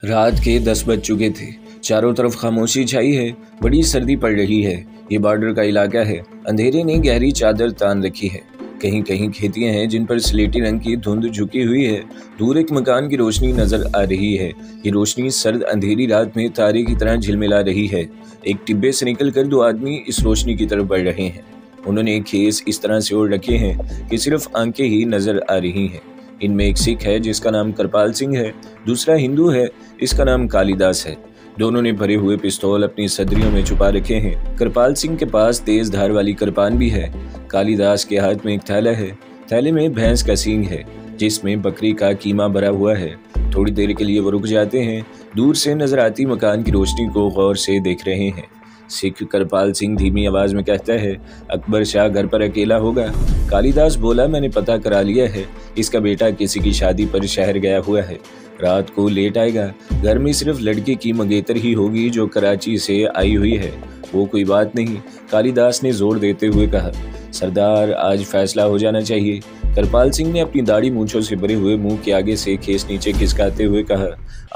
रात के 10 बज चुके थे। चारों तरफ खामोशी छाई है। बड़ी सर्दी पड़ रही है। ये बॉर्डर का इलाका है। अंधेरे ने गहरी चादर तान रखी है। कहीं कहीं खेतियां हैं जिन पर स्लेटी रंग की धुंध झुकी हुई है। दूर एक मकान की रोशनी नजर आ रही है। ये रोशनी सर्द अंधेरी रात में तारे की तरह झिलमिला रही है। एक टिब्बे से निकलकर दो आदमी इस रोशनी की तरफ बढ़ रहे हैं। उन्होंने खेस इस तरह से ओढ़ रखे हैं कि सिर्फ आंखें ही नजर आ रही हैं। इनमें एक सिख है जिसका नाम कृपाल सिंह है, दूसरा हिंदू है, इसका नाम कालिदास है। दोनों ने भरे हुए पिस्तौल अपनी सदरियों में छुपा रखे हैं। कृपाल सिंह के पास तेज धार वाली कृपान भी है। कालिदास के हाथ में एक थैला है। थैले में भैंस का सींग है जिसमें बकरी का कीमा भरा हुआ है। थोड़ी देर के लिए वो रुक जाते हैं। दूर से नजर आती मकान की रोशनी को गौर से देख रहे हैं। सिख कृपाल सिंह धीमी आवाज में कहता है, अकबर शाह घर पर अकेला होगा। कालिदास बोला, मैंने पता करा लिया है, इसका बेटा किसी की शादी पर शहर गया हुआ है, रात को लेट आएगा। घर में सिर्फ लड़के की मंगेतर ही होगी जो कराची से आई हुई है। वो कोई बात नहीं, कालिदास ने जोर देते हुए कहा। सरदार, आज फैसला हो जाना चाहिए। कृपाल सिंह ने अपनी दाढ़ी मूंछों से भरे हुए मुंह के आगे से खेस नीचे खिसकाते हुए कहा,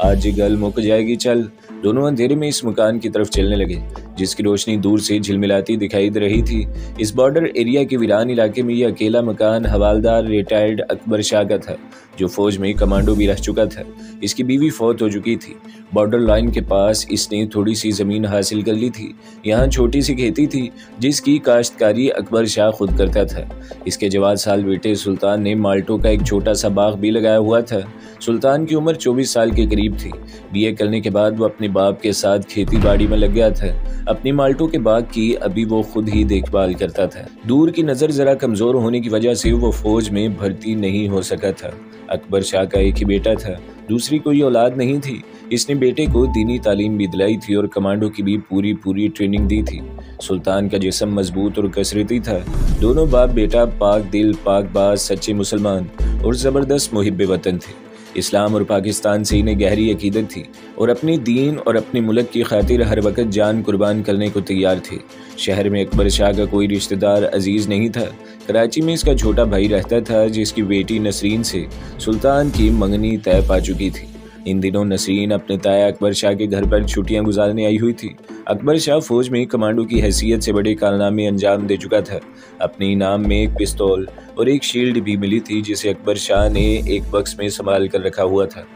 आज गल मुक जाएगी, चल। दोनों अंधेरे में इस मकान की तरफ चलने लगे जिसकी रोशनी दूर से झिलमिलाती दिखाई दे रही थी। इस बॉर्डर एरिया के वीरान इलाके में यह अकेला मकान हवालदार रिटायर्ड अकबर शाह का था जो फौज में कमांडो भी रह चुका था। इसकी बीवी फौत हो चुकी थी। बॉर्डर लाइन के पास इसने थोड़ी सी जमीन हासिल कर ली थी। यहाँ छोटी सी खेती थी जिसकी काश्तकारी अकबर शाह खुद करता था। इसके जवान साल बेटे सुल्तान ने माल्टो का एक छोटा सा बाग भी लगाया हुआ था। सुल्तान की उम्र 24 साल के करीब थी। बीए करने के बाद वो अपने बाप के साथ खेती बाड़ी में लग गया था। अपनी माल्टो के बाग की अभी वो खुद ही देखभाल करता था। दूर की नजर जरा कमजोर होने की वजह से वो फौज में भर्ती नहीं हो सका था। अकबर शाह का एक ही बेटा था, दूसरी कोई औलाद नहीं थी। इसने बेटे को दीनी तालीम भी दिलाई थी और कमांडो की भी पूरी ट्रेनिंग दी थी। सुल्तान का जिस्म मजबूत और कसरती था। दोनों बाप बेटा पाक दिल, पाक बाज, सच्चे मुसलमान और जबरदस्त मुहिब्बे वतन थे। इस्लाम और पाकिस्तान से इन्हें गहरी अकीदत थी और अपने दीन और अपने मुल्क की खातिर हर वक्त जान कुर्बान करने को तैयार थे। शहर में अकबर शाह का कोई रिश्तेदार अजीज नहीं था। कराची में इसका छोटा भाई रहता था जिसकी बेटी नसरीन से सुल्तान की मंगनी तय पा चुकी थी। इन दिनों नसरीन अपने ताया अकबर शाह के घर पर छुट्टियां गुजारने आई हुई थी। अकबर शाह फौज में कमांडो की हैसियत से बड़े कारनामे अंजाम दे चुका था। अपने इनाम में एक पिस्तौल और एक शील्ड भी मिली थी जिसे अकबर शाह ने एक बक्स में संभाल कर रखा हुआ था।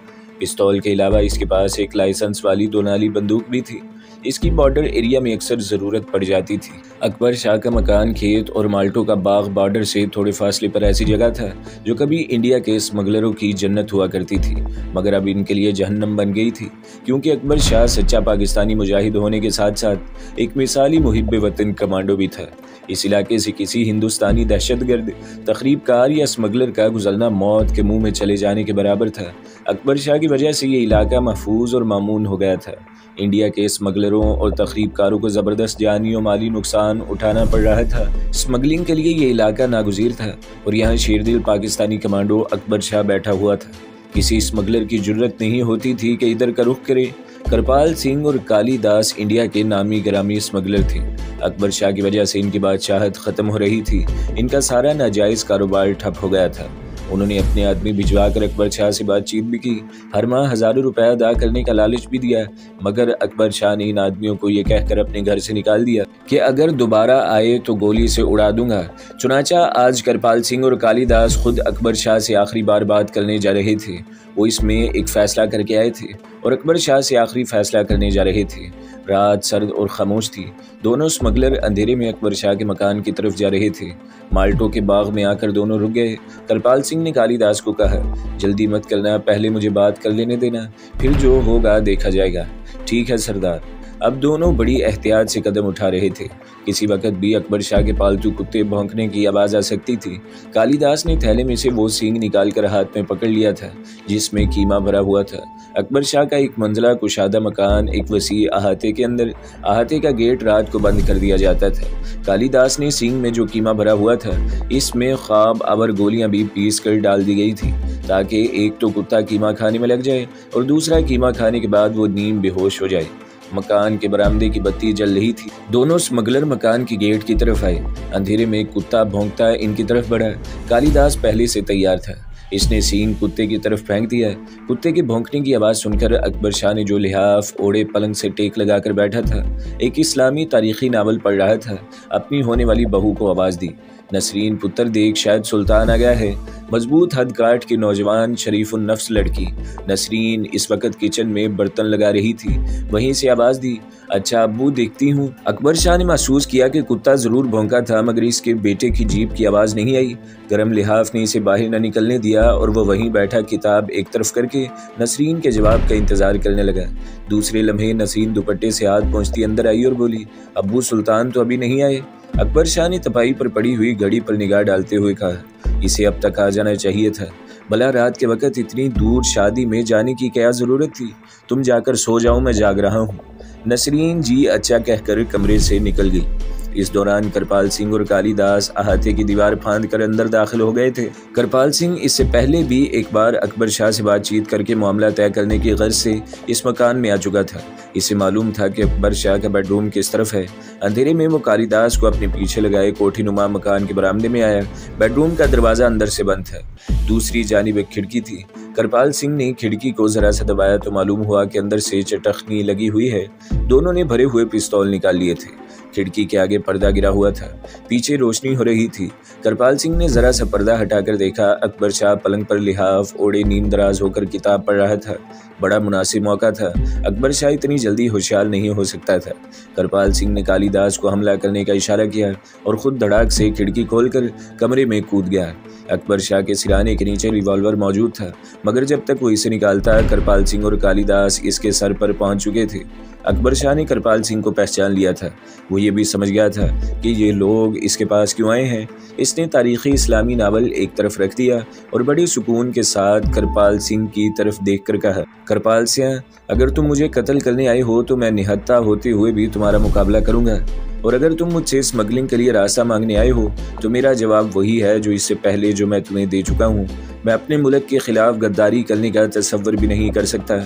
पिस्तौल के अलावा इसके पास एक लाइसेंस वाली 2 नाली बंदूक भी थी। इसकी बॉर्डर एरिया में अक्सर जरूरत पड़ जाती थी। अकबर शाह का मकान, खेत और माल्टो का बाग बॉर्डर से थोड़े फासले पर ऐसी जगह था जो कभी इंडिया के स्मगलरों की जन्नत हुआ करती थी, मगर अब इनके लिए जहन्नम बन गई थी। क्योंकि अकबर शाह सच्चा पाकिस्तानी मुजाहिद होने के साथ साथ एक मिसाली मुहिब्बे वतन कमांडो भी था। इस इलाके से किसी हिंदुस्तानी दहशतगर्द, तखरीबकार या स्मगलर का गुजरना मौत के मुंह में चले जाने के बराबर था। अकबर शाह की वजह से ये इलाका महफूज और मामून हो गया था। इंडिया के स्मगलरों और तखरीबकारों को ज़बरदस्त जानी और माली नुकसान उठाना पड़ रहा था। स्मगलिंग के लिए ये इलाका नागुज़ीर था और यहाँ शेरदिल पाकिस्तानी कमांडो अकबर शाह बैठा हुआ था। किसी स्मगलर की जुर्रत नहीं होती थी कि इधर का रुख करे। कृपाल सिंह और कालिदास इंडिया के नामी गिरामी स्मगलर थे। अकबर शाह की वजह से इनकी बादशाहत ख़त्म हो रही थी। इनका सारा नाजायज़ कारोबार ठप हो गया था। उन्होंने अपने आदमी भिजवा कर अकबर शाह से बातचीत भी की। हर माह हज़ारों रुपए अदा करने का लालच भी दिया, मगर अकबर शाह ने इन आदमियों को ये कहकर अपने घर से निकाल दिया कि अगर दोबारा आए तो गोली से उड़ा दूंगा। चुनाचा आज कृपाल सिंह और कालिदास खुद अकबर शाह से आखिरी बार बात करने जा रहे थे। वो इसमें एक फैसला करके आए थे और अकबर शाह से आखिरी फैसला करने जा रहे थे। रात सर्द और खामोश थी। दोनों स्मगलर अंधेरे में अकबर शाह के मकान की तरफ जा रहे थे। माल्टो के बाग में आकर दोनों रुक गए। कृपाल सिंह ने कालिदास को कहा, जल्दी मत करना, पहले मुझे बात कर लेने देना, फिर जो होगा देखा जाएगा। ठीक है सरदार। अब दोनों बड़ी एहतियात से कदम उठा रहे थे। किसी वक्त भी अकबर शाह के पालतू कुत्ते भौंकने की आवाज़ आ सकती थी। कालिदास ने थैले में से वो सींग निकालकर हाथ में पकड़ लिया था जिसमें कीमा भरा हुआ था। अकबर शाह का एक मंजिला कुशादा मकान एक वसी अहाते के अंदर, अहाते का गेट रात को बंद कर दिया जाता था। कालिदास ने सींग में जो कीमा भरा हुआ था इसमें ख्वाब आवर गोलियां भी पीस कर डाल दी गई थी ताकि एक तो कुत्ता कीमा खाने में लग जाए और दूसरा कीमा खाने के बाद वो नीम बेहोश हो जाए। मकान के बरामदे की बत्ती जल रही थी। दोनों स्मगलर मकान की गेट की तरफ आए। अंधेरे में कुत्ता भौंकता इनकी तरफ बढ़ा। कालिदास पहले से तैयार था। इसने सींग कुत्ते की तरफ फेंक दिया। कुत्ते के भौंकने की आवाज़ सुनकर अकबर शाह ने जो लिहाफ ओढ़े पलंग से टेक लगाकर बैठा था, एक इस्लामी तारीखी नावल पढ़ रहा था, अपनी होने वाली बहू को आवाज़ दी। नसरीन, पुत्र देख, शायद सुल्तान आ गया है। मजबूत हद काट की नौजवान शरीफ नफ्स लड़की नसरीन इस वक्त किचन में बर्तन लगा रही थी। वहीं से आवाज़ दी, अच्छा अब्बू, देखती हूँ। अकबर शाह ने महसूस किया कि कुत्ता ज़रूर भौंका था, मगर इसके बेटे की जीभ की आवाज़ नहीं आई। गर्म लिहाफ ने इसे बाहर न निकलने दिया और वह वहीं बैठा किताब एक तरफ करके नसरीन के जवाब का इंतज़ार करने लगा। दूसरे लम्हे नसरीन दुपट्टे से हाथ पहुँचती अंदर आई और बोली, अब्बू, सुल्तान तो अभी नहीं आए। अकबर शाह ने तपाई पर पड़ी हुई घड़ी पर निगाह डालते हुए कहा, इसे अब तक आ जाना चाहिए था। भला रात के वक्त इतनी दूर शादी में जाने की क्या ज़रूरत थी? तुम जाकर सो जाओ, मैं जाग रहा हूँ। नसरीन जी अच्छा कहकर कमरे से निकल गई। इस दौरान करपाल सिंह और कालीदास अहाते की दीवार फांद कर अंदर दाखिल हो गए थे। करपाल सिंह इससे पहले भी एक बार अकबर शाह से बातचीत करके मामला तय करने की गर्ज से इस मकान में आ चुका था। इसे मालूम था कि अकबर शाह का बेडरूम किस तरफ है। अंधेरे में वो कालीदास को अपने पीछे लगाए कोठीनुमा मकान के बरामदे में आया। बेडरूम का दरवाज़ा अंदर से बंद था। दूसरी जानिब एक खिड़की थी। करपाल सिंह ने खिड़की को जरा सा दबाया तो मालूम हुआ कि अंदर से चटखनी लगी हुई है। दोनों ने भरे हुए पिस्तौल निकाल लिए थे। खिड़की के आगे पर्दा गिरा हुआ था, पीछे रोशनी हो रही थी। करपाल सिंह ने जरा सा पर्दा हटाकर देखा, अकबर शाह पलंग पर लिहाफ ओढ़े नींद दराज होकर किताब पढ़ रहा था। बड़ा मुनासिब मौका था। अकबर शाह इतनी जल्दी होशियार नहीं हो सकता था। करपाल सिंह ने कालीदास को हमला करने का इशारा किया और खुद धड़ाक से खिड़की खोलकर कमरे में कूद गया। अकबर शाह के सिराने के नीचे रिवॉल्वर मौजूद था, मगर जब तक वो इसे निकालता करपाल सिंह और कालीदास इसके सर पर पहुंच चुके थे। अकबर शाह ने करपाल सिंह को पहचान लिया था। वो ये भी समझ गया था कि ये लोग इसके पास क्यों आए हैं। इसने तारीखी इस्लामी नावल एक तरफ रख दिया और बड़े सुकून के साथ करपाल सिंह की तरफ देखकर कहा, करपाल सिंह, अगर तुम मुझे कत्ल करने आए हो तो मैं निहत्था होते हुए भी तुम्हारा मुकाबला करूंगा, और अगर तुम मुझसे स्मगलिंग के लिए रास्ता मांगने आए हो तो मेरा जवाब वही है जो इससे पहले जो मैं तुम्हें दे चुका हूँ। मैं अपने मुल्क के खिलाफ गद्दारी करने का तसव्वुर भी नहीं कर सकता।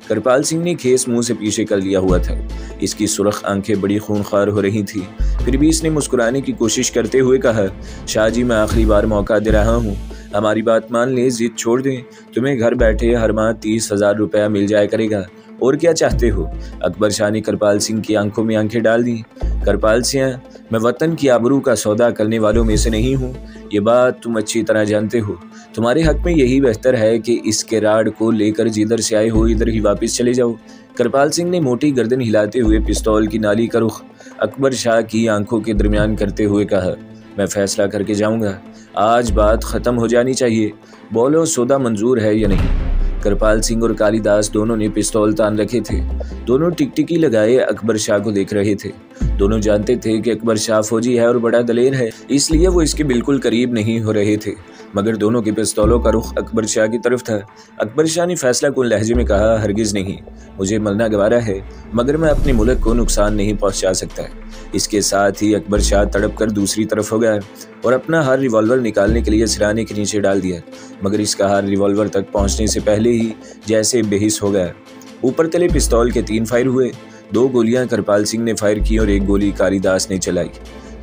करपाल सिंह ने खेस मुंह से पीछे कर लिया हुआ था। इसकी सुर्ख आंखें बड़ी खूनखार हो रही थी, फिर भी इसने मुस्कुराने की कोशिश करते हुए कहा, शाह जी, मैं आखिरी बार मौका दे रहा हूँ, हमारी बात मान ले, जिद छोड़ दें। तुम्हें घर बैठे हर माह 30,000 रुपया मिल जाया करेगा, और क्या चाहते हो? अकबर शाह ने करपाल सिंह की आंखों में आंखें डाल दी। करपाल सिंह, मैं वतन की आबरू का सौदा करने वालों में से नहीं हूँ, ये बात तुम अच्छी तरह जानते हो। तुम्हारे हक में यही बेहतर है कि इस केराड़ को लेकर जिधर से आए हो इधर ही वापस चले जाओ। करपाल सिंह ने मोटी गर्दन हिलाते हुए पिस्तौल की नाली का रुख अकबर शाह की आंखों के दरमियान करते हुए कहा, मैं फैसला करके जाऊंगा, आज बात ख़त्म हो जानी चाहिए, बोलो सौदा मंजूर है या नहीं। करपाल सिंह और कालीदास दोनों ने पिस्तौल तान रखे थे। दोनों टिकटिकी लगाए अकबर शाह को देख रहे थे। दोनों जानते थे कि अकबर शाह फौजी है और बड़ा दलेर है, इसलिए वो इसके बिल्कुल करीब नहीं हो रहे थे, मगर दोनों के पिस्तौलों का रुख अकबर शाह की तरफ था। अकबर शाह ने फैसला कुन लहजे में कहा, हरगिज़ नहीं, मुझे मरना गवारा है, मगर मैं अपने मुल्क को नुकसान नहीं पहुंचा सकता। इसके साथ ही अकबर शाह तड़प कर दूसरी तरफ हो गया और अपना हार रिवॉल्वर निकालने के लिए सिराने के नीचे डाल दिया, मगर इसका हार रिवॉल्वर तक पहुंचने से पहले ही जैसे बेहिस हो गया। ऊपर तले पिस्तौल के 3 फायर हुए। 2 गोलियां करपाल सिंह ने फायर की और 1 गोली कालीदास ने चलाई।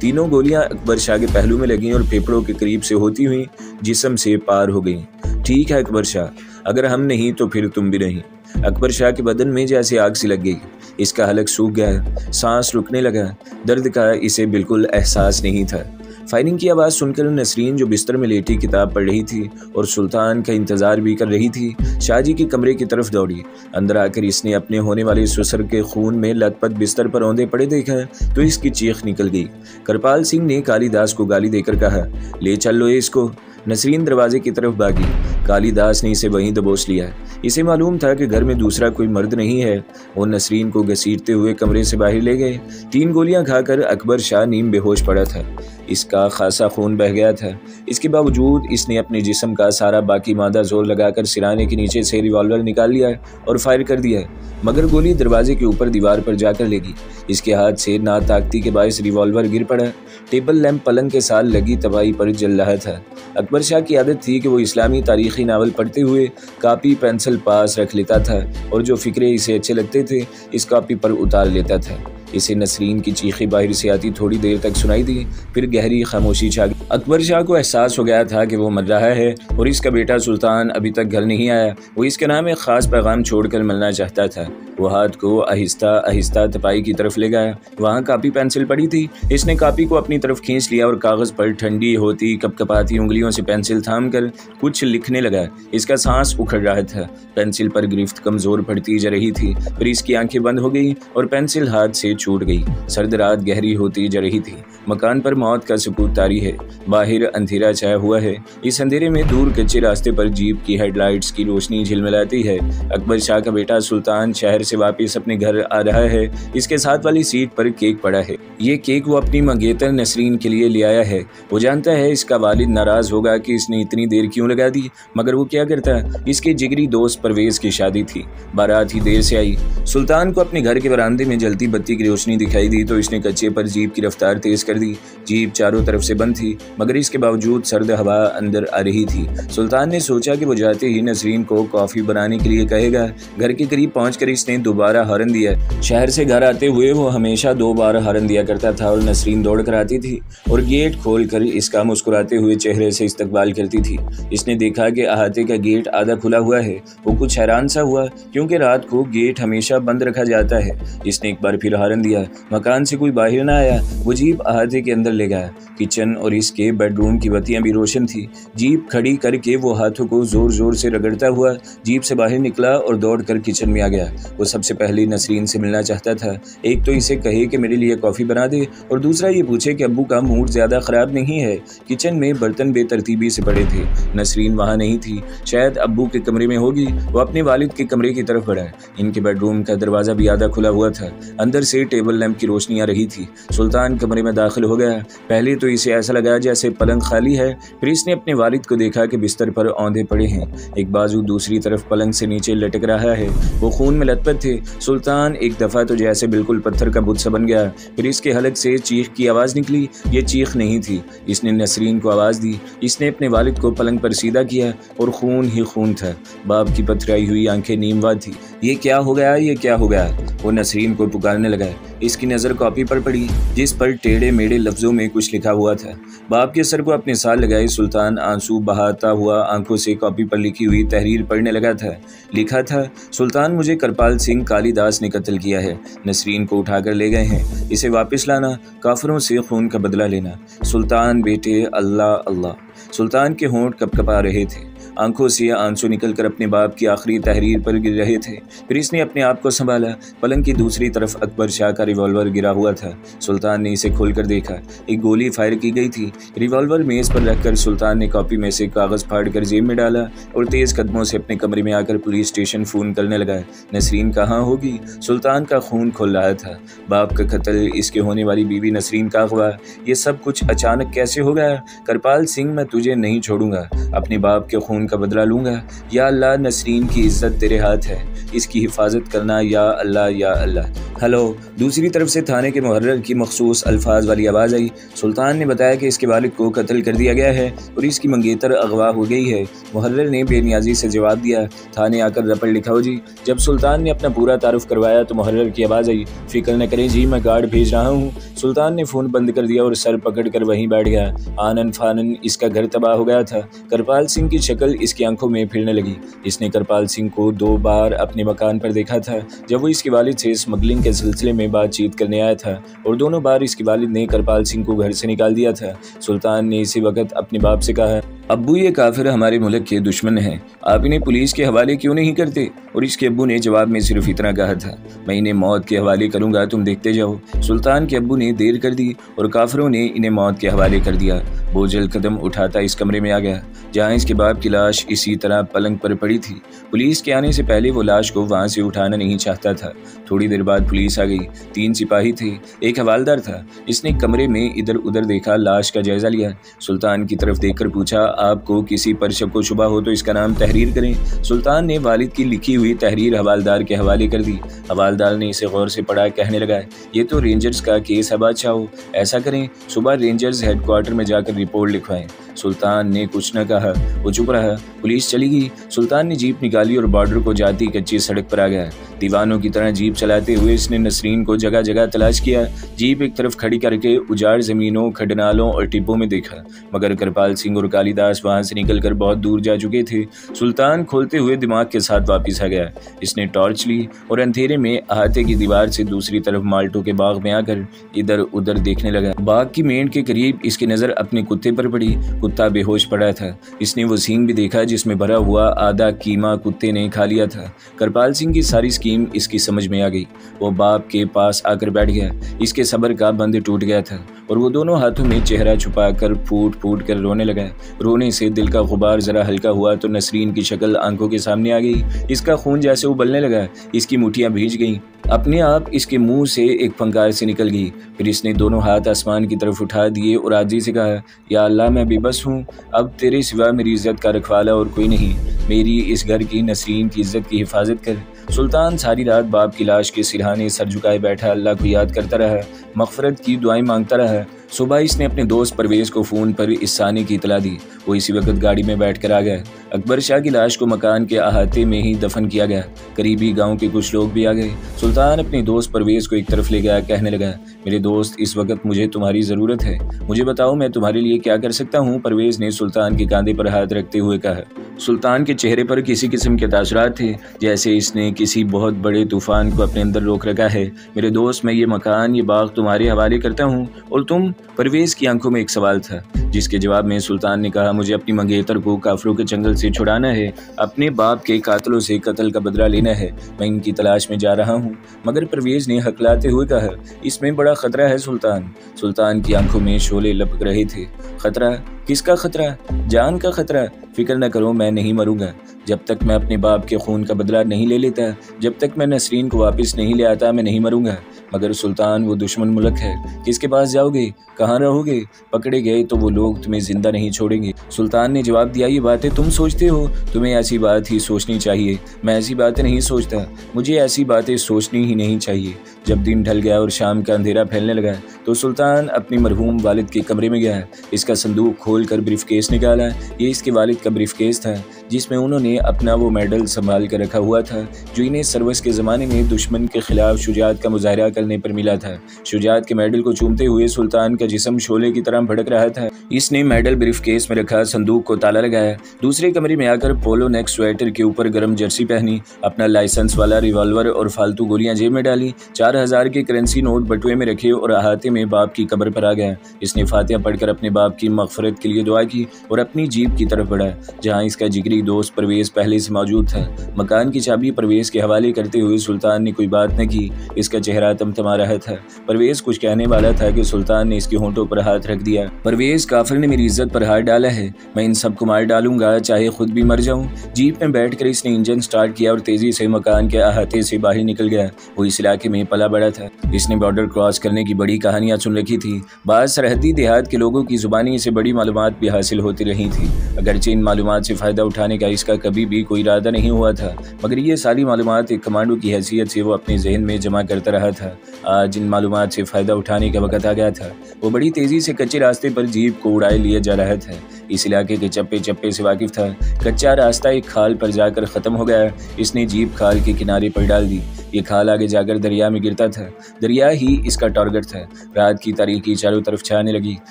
तीनों गोलियां अकबर शाह के पहलू में लगीं और फेफड़ों के करीब से होती हुई जिस्म से पार हो गईं। ठीक है अकबर शाह, अगर हम नहीं तो फिर तुम भी नहीं। अकबर शाह के बदन में जैसे आग सी लग गई। इसका हलक सूख गया, सांस रुकने लगा। दर्द का इसे बिल्कुल एहसास नहीं था। फायरिंग की आवाज़ सुनकर नसरीन, जो बिस्तर में लेटी किताब पढ़ रही थी और सुल्तान का इंतज़ार भी कर रही थी, शाहजी के कमरे की तरफ दौड़ी। अंदर आकर इसने अपने होने वाले ससुर के खून में लथपथ बिस्तर पर औंधे पड़े देखा तो इसकी चीख निकल गई। करपाल सिंह ने कालीदास को गाली देकर कहा, ले चल लो इसको। नसरीन दरवाजे की तरफ भागी। कालीदास ने इसे वहीं दबोच लिया। इसे मालूम था कि घर में दूसरा कोई मर्द नहीं है। वो नसरीन को घसीटते हुए कमरे से बाहर ले गए। 3 गोलियां खाकर अकबर शाह नीम बेहोश पड़ा था। इसका खासा खून बह गया था। इसके बावजूद इसने अपने जिस्म का सारा बाकी मादा जोर लगाकर सिराने के नीचे से रिवॉल्वर निकाल लिया और फायर कर दिया, मगर गोली दरवाजे के ऊपर दीवार पर जाकर लगी। इसके हाथ से नाताकती के बायस रिवॉल्वर गिर पड़ा। टेबल लैंप पलंग के साथ लगी तबाही पर जल रहा था। अकबर शाह की आदत थी कि वो इस्लामी तारीखी नावल पढ़ते हुए कापी पेंसिल पास रख लेता था और जो फिक्रे इसे अच्छे लगते थे इस कापी पर उतार लेता था। इसे नसरीन की चीखें बाहर से आती थोड़ी देर तक सुनाई दी, फिर गहरी खामोशी छा गई। अकबर शाह को एहसास हो गया था कि वो मर रहा है और इसका बेटा सुल्तान अभी तक घर नहीं आया। वो इसके नाम एक खास पैगाम छोड़कर मिलना चाहता था। वो हाथ को आहिस्ता आहिस्ता तपाई की तरफ ले गया। वहाँ कापी पेंसिल पड़ी थी। इसने कापी को अपनी तरफ खींच लिया और कागज पर ठंडी होती कपकपाती उंगलियों से पेंसिल थाम कर कुछ लिखने लगा। इसका सांस उखड़ रहा था। पेंसिल पर गिरफ्त कमजोर पड़ती जा रही थी। फिर इसकी आंखें बंद हो गई और पेंसिल हाथ से छूट गई। सर्द रात गहरी होती जा रही थी। मकान पर मौत का सुकूत तारी है। बाहर अंधेरा छाया हुआ है। इस अंधेरे में दूर कच्चे रास्ते पर जीप की हेडलाइट्स की रोशनी झिलमिलाती है। अकबर शाह का बेटा सुल्तान शहर से वापस अपने घर आ रहा है। इसके साथ वाली सीट पर केक पड़ा है। ये केक वो अपनी मंगेतर नसरीन के लिए ले आया है। वो जानता है इसका वालिद नाराज होगा कि इसने इतनी देर क्यों लगा दी, मगर वो क्या करता। इसके जिगरी दोस्त परवेज की शादी थी। बारात ही देर से आई। सुल्तान को अपने घर के बरामदे में जलती बत्ती की रोशनी दिखाई दी तो इसने कच्चे पर जीप की रफ्तार तेज कर दी। जीप चारों तरफ से बंद थी, मगर इसके बावजूद सर्द हवा अंदर आ रही थी। सुल्तान ने सोचा कि वो जाते ही नसरीन को कॉफी बनाने के लिए कहेगा। घर के करीब पहुंचकर इसने दोबारा हॉर्न दिया। शहर से घर आते हुए वो हमेशा 2 बार हॉर्न दिया करता था और नसरीन दौड़ कर आती थी और गेट खोलकर इसका मुस्कुराते हुए चेहरे से इस्तकबाल करती थी। इसने देखा कि अहाते का गेट आधा खुला हुआ है। वो कुछ हैरान सा हुआ क्योंकि रात को गेट हमेशा बंद रखा जाता है। इसने एक बार फिर हॉर्न दिया। मकान से कोई बाहर ना आया। वो जीप अहाते के अंदर ले गया। किचन और इसके बेडरूम की बत्तियां भी रोशन थी। जीप खड़ी करके वो हाथों को जोर जोर से रगड़ता हुआ जीप से बाहर निकला और दौड़ कर किचन में आ गया। वो सबसे पहले नसरीन से मिलना चाहता था। एक तो इसे कहे कि मेरे लिए कॉफ़ी बना दे और दूसरा ये पूछे कि अब्बू का मूड ज़्यादा ख़राब नहीं है। किचन में बर्तन बेतरतीबी से पड़े थे। नसरीन वहाँ नहीं थी। शायद अब्बू के कमरे में होगी। वो अपने वालिद के कमरे की तरफ बढ़ा। इनके बेडरूम का दरवाज़ा भी आधा खुला हुआ था। अंदर से टेबल लैंप की रोशनी आ रही थी। सुल्तान कमरे में दाखिल हो गया। पहले तो इसे ऐसा लगा जैसे पलंग खाली है। फिर इसने अपने वालिद को देखा कि बिस्तर पर औंधे पड़े हैं। एक बाजू दूसरी तरफ पलंग से नीचे लटक रहा है। वो खून में लथपथ थे। सुल्तान एक दफ़ा तो जैसे बिल्कुल पत्थर का बुत सा बन गया। फिर इसके हलक से चीख की आवाज़ निकली। ये चीख नहीं थी। इसने नसरीन को आवाज़ दी। इसने अपने वालिद को पलंग पर सीधा किया और खून ही खून था। बाप की पथराई हुई आंखें नीमवा थी। ये क्या हो गया, ये क्या हो गया। वो नसरीन को पुकारने लगा। इसकी नज़र कॉपी पर पड़ी जिस पर टेढ़े मेढ़े लफ्ज़ों में कुछ लिखा हुआ था। बाप के सर को अपने साथ लगाए सुल्तान आंसू बहाता हुआ आंखों से कॉपी पर लिखी हुई तहरीर पढ़ने लगा था। लिखा था, सुल्तान मुझे करपाल सिंह कालीदास ने कत्ल किया है। नसरीन को उठाकर ले गए हैं। इसे वापस लाना, काफिरों से खून का बदला लेना। सुल्तान बेटे, अल्लाह अल्लाह। सुल्तान के होंठ कपकपा रहे थे। आंखों से आंसू निकलकर अपने बाप की आखिरी तहरीर पर गिर रहे थे। फिर इसने अपने आप को संभाला। पलंग की दूसरी तरफ अकबर शाह का रिवॉल्वर गिरा हुआ था। सुल्तान ने इसे खोलकर देखा। एक गोली फायर की गई थी। रिवॉल्वर मेज पर रखकर सुल्तान ने कॉपी में से कागज फाड़कर जेब में डाला और तेज कदमों से अपने कमरे में आकर पुलिस स्टेशन फोन करने लगा। नसरीन कहाँ होगी? सुल्तान का खून खोल रहा था। बाप का कत्ल, इसके होने वाली बीवी नसरीन का अगवा, ये सब कुछ अचानक कैसे हो गया? करपाल सिंह, मैं तुझे नहीं छोड़ूंगा। अपने बाप के खून का बदला लूंगा। या अल्लाह, नसरीन की इज्जत तेरे हाथ है। इसकी हिफाजत करना, या अल्लाह या अल्लाह। हेलो। दूसरी तरफ से थाने के मुहर्रर की मखसूस अल्फाज वाली आवाज़ आई। सुल्तान ने बताया कि इसके वालिद को कत्ल कर दिया गया है और इसकी मंगेतर अगवा हो गई है। मुहर्रर ने बेनियाजी से जवाब दिया, थाने आकर रपट लिखाओ जी। जब सुल्तान ने अपना पूरा तारुफ करवाया तो मुहर्रर की आवाज़ आई, फिक्र न करें जी, मैं गार्ड भेज रहा हूँ। सुल्तान ने फ़ोन बंद कर दिया और सर पकड़ कर वहीं बैठ गया। आनन फानन इसका घर तबाह हो गया था। करपाल सिंह की शक्ल इसकी आंखों में फिरने लगी। इसने करपाल सिंह को 2 बार अपने मकान पर देखा था जब वो इसके वालिद से स्मगलिंग के सिलसिले में बातचीत करने आया था, और दोनों बार इसके वालिद ने करपाल सिंह को घर से निकाल दिया था। सुल्तान ने इसी वक्त अपने बाप से कहा, अब्बू ये काफिर हमारे मुल्क के दुश्मन हैं, आप इन्हें पुलिस के हवाले क्यों नहीं करते? और इसके अब्बू ने जवाब में सिर्फ इतना कहा था, मैं इन्हें मौत के हवाले करूंगा, तुम देखते जाओ। सुल्तान के अब्बू ने देर कर दी और काफिरों ने इन्हें मौत के हवाले कर दिया। बोझल कदम उठाता इस कमरे में आ गया जहाँ इसके बाप की लाश इसी तरह पलंग पर पड़ी थी। पुलिस के आने से पहले वो लाश को वहाँ से उठाना नहीं चाहता था। थोड़ी देर बाद पुलिस आ गई। 3 सिपाही थे, एक हवालदार था। इसने कमरे में इधर उधर देखा, लाश का जायजा लिया। सुल्तान की तरफ देखकर पूछा, आपको किसी पर शक व शुबा हो तो इसका नाम तहरीर करें। सुल्तान ने वालिद की लिखी हुई तहरीर हवालदार के हवाले कर दी। हवालदार ने इसे गौर से पढ़ा, कहने लगा, ये तो रेंजर्स का केस है बादशाह, ऐसा करें सुबह रेंजर्स हेडक्वार्टर में जाकर रिपोर्ट लिखवाएं। सुल्तान ने कुछ न कहा, वो चुप रहा। पुलिस चली गई। सुल्तान ने जीप निकाली और बॉर्डर को जाती कच्ची सड़क पर आ गया। दीवानों की तरह जीप चलाते हुए इसने नसरीन को जगह जगह तलाश किया। जीप एक तरफ खड़ी करके उजाड़ जमीनों, खडनालों और टिब्बों में देखा, मगर कृपाल सिंह और कालिदास वहां से निकलकर बहुत दूर जा चुके थे। सुल्तान खोलते हुए दिमाग के साथ वापिस आ गया। इसने टॉर्च ली और अंधेरे में अहाते की दीवार से दूसरी तरफ माल्टो के बाग में आकर इधर उधर देखने लगा। बाग की मेंढ के करीब इसकी नजर अपने कुत्ते पर पड़ी। कुत्ता बेहोश पड़ा था। इसने वो सींग भी देखा जिसमें भरा हुआ आधा कीमा कुत्ते ने खा लिया था। कृपाल सिंह की सारी स्कीम इसकी समझ में आ गई। वो बाप के पास आकर बैठ गया। इसके सब्र का बंध टूट गया था और वो दोनों हाथों में चेहरा छुपाकर फूट फूट कर रोने लगा। रोने से दिल का गुबार जरा हल्का हुआ तो नसरीन की शक्ल आंखों के सामने आ गई। इसका खून जैसे उबलने लगा। इसकी मुठ्ठियां भीज गईं। अपने आप इसके मुंह से एक फंकार से निकल गई। फिर इसने दोनों हाथ आसमान की तरफ उठा दिए और आजी से कहा, या अल्लाह, मैं बेबस हूँ। अब तेरे सिवा मेरी इज्जत का रखवाला और कोई नहीं। मेरी इस घर की, नसरीन की इज्जत की हिफाजत कर। सुल्तान सारी रात बाप की लाश के सिरहाने सर झुकाए बैठा अल्लाह को याद करता रहा, मगफरत की दुआएं मांगता रहा। सुबह इसने अपने दोस्त परवेज को फ़ोन पर इस साने की इतला दी। वो इसी वक्त गाड़ी में बैठकर आ गया। अकबर शाह की लाश को मकान के अहाते में ही दफन किया गया। करीबी गांव के कुछ लोग भी आ गए। सुल्तान अपने दोस्त परवेज को एक तरफ ले गया, कहने लगा, मेरे दोस्त, इस वक्त मुझे तुम्हारी ज़रूरत है। मुझे बताओ मैं तुम्हारे लिए क्या कर सकता हूँ। परवेज ने सुल्तान के कंधे पर हाथ रखते हुए कहा। सुल्तान के चेहरे पर किसी किस्म के तासुरात थे, जैसे इसने किसी बहुत बड़े तूफान को अपने अंदर रोक रखा है। मेरे दोस्त, मैं ये मकान, ये बाग तुम्हारे हवाले करता हूँ और तुम। परवेज की आंखों में एक सवाल था, जिसके जवाब में सुल्तान ने कहा, मुझे अपनी मंगेतर को काफिरों के जंगल से छुड़ाना है। अपने बाप के कातलों से कत्ल का बदला लेना है। मैं इनकी तलाश में जा रहा हूँ। मगर परवेज ने हकलाते हुए कहा, इसमें बड़ा खतरा है सुल्तान। सुल्तान की आंखों में शोले लपक रहे थे। खतरा? किसका खतरा? जान का खतरा। फिक्र न करो, मैं नहीं मरूंगा। जब तक मैं अपने बाप के खून का बदला नहीं ले लेता, जब तक मैं नसरीन को वापस नहीं ले आता, मैं नहीं मरूंगा। मगर सुल्तान, वो दुश्मन मुल्क है। किसके पास जाओगे? कहाँ रहोगे? पकड़े गए तो वो लोग तुम्हें जिंदा नहीं छोड़ेंगे। सुल्तान ने जवाब दिया, ये बातें तुम सोचते हो, तुम्हें ऐसी बात ही सोचनी चाहिए। मैं ऐसी बातें नहीं सोचता। मुझे ऐसी बातें सोचनी ही नहीं चाहिए। जब दिन ढल गया और शाम का अंधेरा फैलने लगा तो सुल्तान अपने मरहूम वालिद के कमरे में गया। इसका संदूक खोलकर ब्रीफकेस निकाला। ये इसके वालिद का ब्रीफकेस था, जिसमें उन्होंने अपना वो मेडल संभाल कर रखा हुआ था जो इन्हें सर्वस के ज़माने में दुश्मन के खिलाफ शुजाअत का मुजाहरा करने पर मिला था। शुजाअत के मेडल को चूमते हुए सुल्तान का जिस्म शोले की तरह भड़क रहा था। इसने मेडल ब्रीफकेस में रखा, संदूक को ताला लगाया। दूसरे कमरे में आकर पोलो नेक स्वेटर के ऊपर गर्म जर्सी पहनी, अपना लाइसेंस वाला रिवॉल्वर और फालतू गोलियां जेब में डाली। 4000 के करेंसी नोट बटुए में रखे और अहाते में बाप की कब्र पर आ गया। इसने फातिहा पढ़कर अपने बाप की मगफरत के लिए दुआ की और अपनी जीप की तरफ बढ़ा, जहाँ इसका जिगरी दोस्त परवेज पहले से मौजूद था। मकान की चाबी परवेज के हवाले करते हुए सुल्तान ने कोई बात न की। इसका चेहरा तमतमा रहा था। परवेज कुछ कहने वाला था कि सुल्तान ने इसके होंठों पर हाथ रख दिया। परवेज, काफिर ने मेरी इज्जत पर हाथ डाला है। मैं इन सबको मार डालूंगा, चाहे खुद भी मर जाऊं। जीप में बैठकर इसने इंजन स्टार्ट किया और तेजी से मकान के अहाते से बाहर निकल गया। वो इस इलाके में पला बड़ा था। इसने बॉर्डर क्रॉस करने की बड़ी कहानियां सुन रखी थी। बाद सरहदी देहात के लोगों की जुबानी से बड़ी मालूमात भी हासिल होती रही थी। अगरचे इन मालूमात से फायदा उठाने का इसका कभी भी कोई इरादा नहीं हुआ था, मगर ये सारी मालूमात एक कमांडो की हैसियत से वो अपने जहन में जमा करता रहा था। आज इन मालूमात से फायदा उठाने का वक्त आ गया था। वो बड़ी तेजी से कच्चे रास्ते पर जीप को उड़ाए लिए जा रहा था। इस इलाके के चप्पे चप्पे से वाकिफ था। कच्चा रास्ता एक खाल पर जाकर खत्म हो गया। इसने जीप खाल के किनारे पर डाल दी। ये खाल आगे जाकर दरिया में गिरता था। दरिया ही इसका टारगेट था। रात की तारीकी चारों तरफ छाने लगी।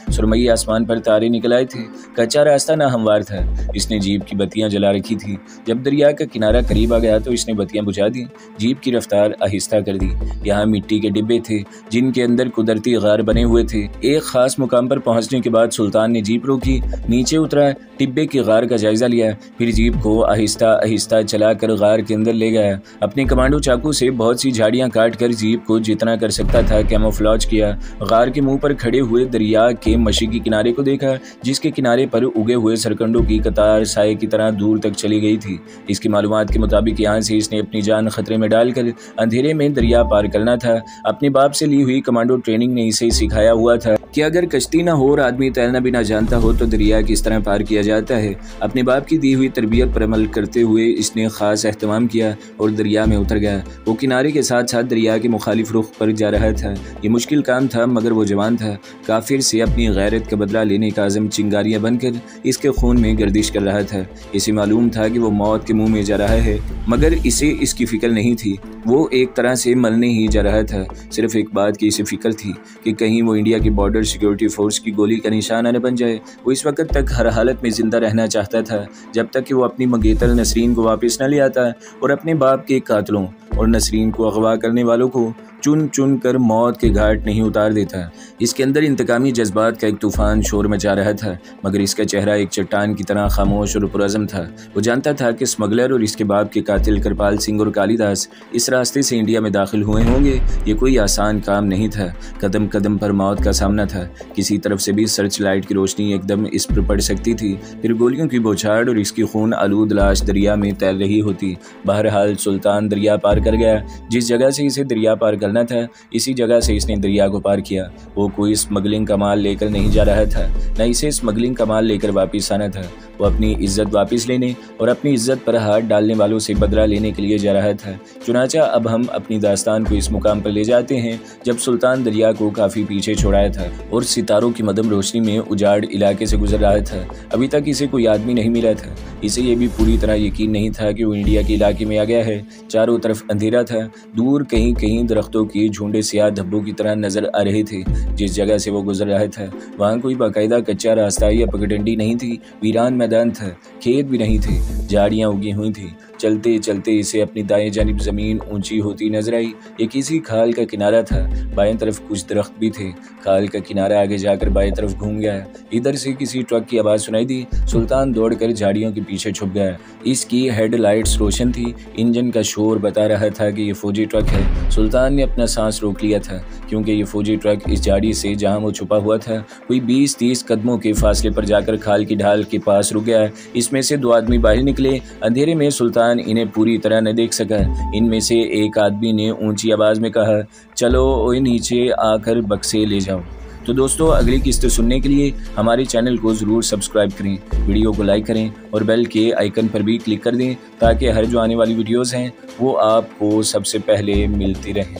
सुरमई आसमान पर तारे निकल आए थे। कच्चा रास्ता ना हमवार था। इसने जीप की बत्तियां जला रखी थी। जब दरिया का किनारा करीब आ गया तो इसने बत्तियां बुझा दी। जीप की रफ्तार आहिस्ता कर दी। यहाँ मिट्टी के डिब्बे थे जिनके अंदर कुदरती गार बने हुए थे। एक खास मुकाम पर पहुंचने के बाद सुल्तान ने जीप रोकी, नीचे उतरा, टिब्बे की गार का जायजा लिया, फिर जीप को आहिस्ता आहिस्ता चलाकर गार के अंदर ले गया। अपने कमांडो चाकू से बहुत सी झाड़ियां काटकर जीप को जितना कर सकता था कैमोफ्लेज किया। गार के मुंह पर खड़े हुए दरिया के मशीकी किनारे को देखा, जिसके किनारे पर उगे हुए सरकंडों की कतार साए की तरह दूर तक चली गई थी। इसकी मालूमात के मुताबिक यहाँ से इसने अपनी जान खतरे में डालकर अंधेरे में दरिया पार करना था। अपने बाप से ली हुई कमांडो ट्रेनिंग ने इसे सिखाया हुआ था कि अगर कश्ती न हो और आदमी तैरना भी ना जानता हो तो दरिया की किस तरह पार किया जाता है। अपने बाप की दी हुई तरबियत पर अमल करते हुए इसने ख़ास एहतमाम किया और दरिया में उतर गया। वो किनारे के साथ साथ दरिया के मुखालिफ रुख पर जा रहा था। ये मुश्किल काम था मगर वो जवान था। काफिर से अपनी गैरत का बदला लेने का आज़म चिंगारियाँ बनकर इसके खून में गर्दिश कर रहा था। इसे मालूम था कि वो मौत के मुंह में जा रहा है, मगर इसे इसकी फिक्र नहीं थी। वो एक तरह से मरने ही जा रहा था। सिर्फ एक बात की इसे फिक्र थी कि कहीं वो इंडिया की बॉर्डर सिक्योरिटी फोर्स की गोली का निशाना न बन जाए। वो इस वक्त तक हर हालत में जिंदा रहना चाहता था जब तक कि वो अपनी मंगेतर नसरीन को वापस न ले आता और अपने बाप के कातलों और नसरीन को अगवा करने वालों को चुन चुन कर मौत के घाट नहीं उतार देता। इसके अंदर इंतकामी जज्बात का एक तूफान शोर मचा रहा था, मगर इसका चेहरा एक चट्टान की तरह खामोश और पुरअज़म था। वो जानता था कि स्मगलर और इसके बाप के कातिल कृपाल सिंह और कालीदास इस रास्ते से इंडिया में दाखिल हुए होंगे। ये कोई आसान काम नहीं था। कदम कदम पर मौत का सामना था। किसी तरफ से भी सर्च लाइट की रोशनी एकदम इस पर पड़ सकती थी, फिर गोलियों की बौछार और इसकी खून आलूद लाश दरिया में तैर रही होती। बहरहाल सुल्तान दरिया पार कर गया। जिस जगह से इसे दरिया पार करना था, इसी जगह से इसने दरिया को पार किया। वो कोई स्मगलिंग का माल लेकर नहीं जा रहा था, न इसे स्मगलिंग का माल लेकर वापस आना था। वो अपनी इज्जत वापस लेने और अपनी इज्जत पर हाथ डालने वालों से बदला लेने के लिए जा रहा था। चुनाचा अब हम अपनी दास्तान को इस मुकाम पर ले जाते हैं जब सुल्तान दरिया को काफ़ी पीछे छोड़ाया था और सितारों की मदम रोशनी में उजाड़ इलाके से गुजर रहा था। अभी तक इसे कोई आदमी नहीं मिला था। इसे ये भी पूरी तरह यकीन नहीं था कि वो इंडिया के इलाके में आ गया है। चारों तरफ अंधेरा था। दूर कहीं कहीं दरख्तों की झुंडे सियाह धब्बों की तरह नजर आ रहे थे। जिस जगह से वो गुजर रहा था वहाँ कोई बाकायदा कच्चा रास्ता या पगडंडी नहीं थी। वीरान मैदान था, खेत भी नहीं थे, झाड़ियाँ उगी हुई थी। चलते चलते इसे अपनी दाएं जानिब ज़मीन ऊंची होती नजर आई। ये किसी खाल का किनारा था। बाएं तरफ कुछ दरख्त भी थे। खाल का किनारा आगे जाकर बाएं तरफ घूम गया। इधर से किसी ट्रक की आवाज़ सुनाई दी। सुल्तान दौड़कर झाड़ियों के पीछे छुप गया। इसकी हेडलाइट्स रोशन थी। इंजन का शोर बता रहा था कि ये फौजी ट्रक है। सुल्तान ने अपना सांस रोक लिया था क्योंकि ये फौजी ट्रक इस झाड़ी से जहाँ वो छुपा हुआ था कोई 20-30 कदमों के फासले पर जाकर खाल की ढाल के पास रुक गया। इसमें से 2 आदमी बाहर निकले। अंधेरे में सुल्तान इन्हें पूरी तरह न देख सका। इनमें से एक आदमी ने ऊंची आवाज़ में कहा, चलो ओए नीचे आकर बक्से ले जाओ। तो दोस्तों, अगली किस्त सुनने के लिए हमारे चैनल को ज़रूर सब्सक्राइब करें, वीडियो को लाइक करें और बेल के आइकन पर भी क्लिक कर दें ताकि हर जो आने वाली वीडियोज़ हैं वो आपको सबसे पहले मिलती रहें।